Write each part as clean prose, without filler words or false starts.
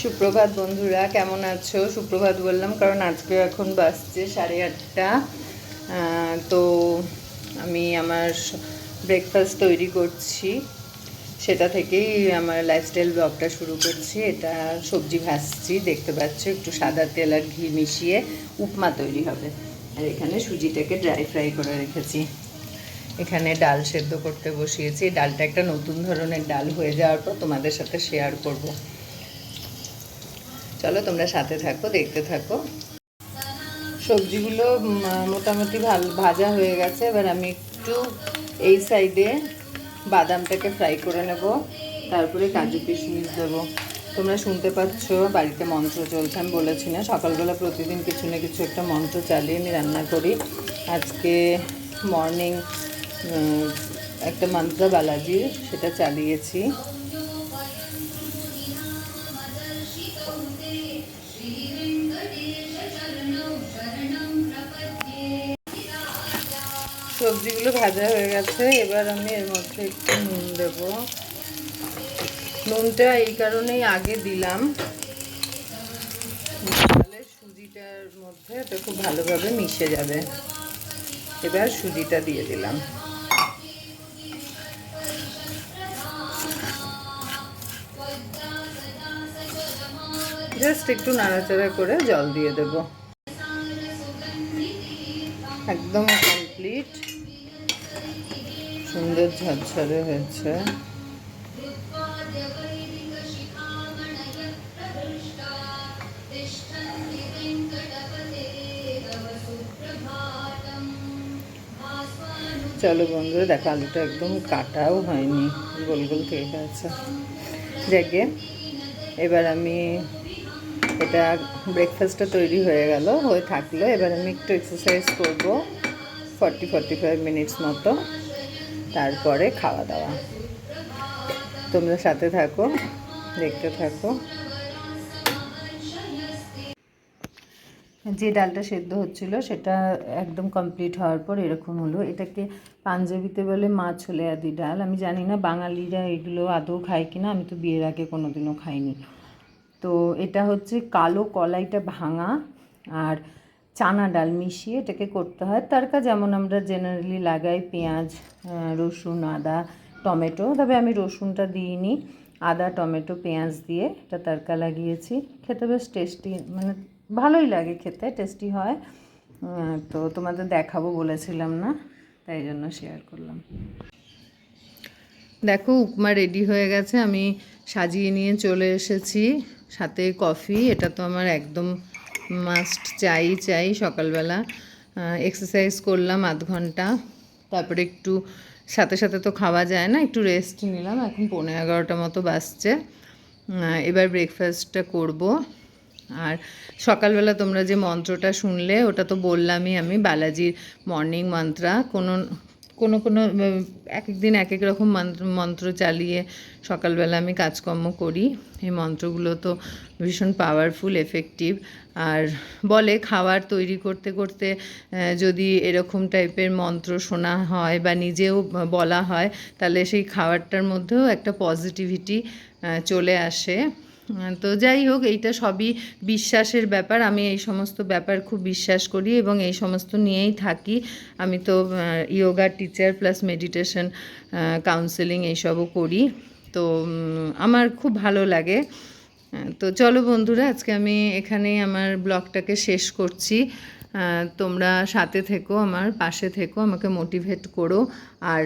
সুপ্রভাত বন্ধুরা, কেমন আছো? সুপ্রভাত বললাম কারণ আজকে এখন বাজছে 8:30। তো আমি আমার ব্রেকফাস্ট তৈরি করছি, সেটা থেকেই আমার লাইফস্টাইল ব্লগটা শুরু করছি। এটা সবজি ভাজছি, দেখতে পাচ্ছ, একটু সাদা তেল আর ঘি মিশিয়ে উপমা তৈরি হবে। আর এখানে সুজিটাকে ড্রাই ফ্রাই করে রেখেছি। এখানে ডাল সেদ্ধ করতে বসিয়েছি। ডালটা একটা নতুন ধরনের ডাল, হয়ে যাওয়ার পর তোমাদের সাথে শেয়ার করব। চলো তোমরা সাথে থাকো, দেখতে থাকো। সবজিগুলো মোটামুটি ভাজা হয়ে গেছে। এবার আমি একটু এই সাইডে বাদামটাকে ফ্রাই করে নেব, তারপরে কাজু কিশমিশ দেবো। তোমরা শুনতে পাচ্ছ বাড়িতে মন্ত্র চলছে। আমি বলেছি না, সকালবেলা প্রতিদিন কিছু না কিছু একটা মন্ত্র চালিয়ে আমি রান্না করি। আজকে মর্নিং একটা মন্ত্র বালাজির, সেটা চালিয়েছি। সবজিগুলো ভাজা হয়ে গেছে। এবার আমি এর মধ্যে একটু নুন দেবো। নুনটা এই কারণেই আগে দিলাম, তাহলে সুজিটার মধ্যে এটা খুব ভালোভাবে মিশে যাবে। এবার সুজিটা দিয়ে দিলাম। জাস্ট একটু নাড়াচাড়া করে জল দিয়ে দেব। একদম কমপ্লিট, সুন্দর ঝরঝরে হয়েছে। চলো বন্ধুরা, দেখো আলুটা একদম কাটাও হয়নি, গোল গোল থেকে গেছে। যাকে এবার আমি এটা ব্রেকফাস্টটা তৈরি হয়ে গেল, হয়ে থাকলো। এবার আমি একটু এক্সারসাইজ করব 40-45 মিনিটস মতো, তারপরে খাওয়া দাওয়া। তোমরা সাথে থাকো, দেখতে থাকো। যে ডালটা সেদ্ধ হচ্ছিল সেটা একদম কমপ্লিট হওয়ার পর এরকম হলো। এটাকে পাঞ্জাবিতে বলে মা ছোলে আদি ডাল। আমি জানি না বাঙালিরা এগুলো আদৌ খায় কিনা, আমি তো বিয়ের আগে কোনোদিনও খাইনি। তো এটা হচ্ছে কালো কলাইটা ভাঙা আর চানা ডাল মিশিয়ে এটাকে করতে হয় তড়কা, যেমন আমরা জেনারেলি লাগাই পেঁয়াজ, রসুন, আদা, টমেটো। তবে আমি রসুনটা দিইনি, আদা, টমেটো, পেঁয়াজ দিয়ে এটা তড়কা লাগিয়েছি। খেতে বেশ টেস্টি, মানে ভালোই লাগে, খেতে টেস্টি হয়। তো তোমাদের দেখাবো বলেছিলাম না, তাই জন্য শেয়ার করলাম। দেখো উপমা রেডি হয়ে গেছে, আমি সাজিয়ে নিয়ে চলে এসেছি, সাথে কফি। এটা তো আমার একদম মাস্ট, চাই সকালবেলা। এক্সারসাইজ করলাম আধ ঘন্টা, তারপরে একটু সাথে সাথে তো খাওয়া যায় না, একটু রেস্ট নিলাম। এখন 11:15 মতো বাজছে। এবার ব্রেকফাস্টটা করব। আর সকালবেলা তোমরা যে মন্ত্রটা শুনলে, ওটা তো বললামই আমি, বালাজির মর্নিং মন্ত্রা। কোনো এক এক দিন এক এক রকম মন্ত্র চালিয়ে সকালবেলা আমি কাজকর্ম করি। এই মন্ত্রগুলো তো ভীষণ পাওয়ারফুল, এফেক্টিভ। আর বলে খাবার তৈরি করতে করতে যদি এরকম টাইপের মন্ত্র শোনা হয় বা নিজেও বলা হয়, তাহলে সেই খাবারটার মধ্যেও একটা পজিটিভিটি চলে আসে। তো যাই হোক, এইটা সবই বিশ্বাসের ব্যাপার। আমি এই সমস্ত ব্যাপার খুব বিশ্বাস করি এবং এই সমস্ত নিয়েই থাকি। আমি তো ইয়োগার টিচার প্লাস মেডিটেশন, কাউন্সেলিং এইসবও করি। তো আমার খুব ভালো লাগে। তো চলো বন্ধুরা, আজকে আমি এখানেই আমার ব্লগটাকে শেষ করছি। তোমরা সাথে থেকো, আমার পাশে থেকো, আমাকে মোটিভেট করো। আর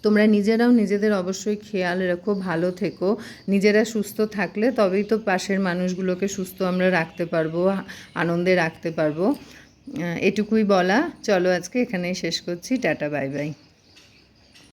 তোমরা নিজেরাও নিজেদের অবশ্যই খেয়াল রেখো, ভালো থেকো। নিজেরা সুস্থ থাকলে তবেই তো পাশের মানুষগুলোকে সুস্থ আমরা রাখতে পারবো, আনন্দে রাখতে পারবো। এটুকুই বলা। চলো আজকে এখানেই শেষ করছি। Tata, bye bye.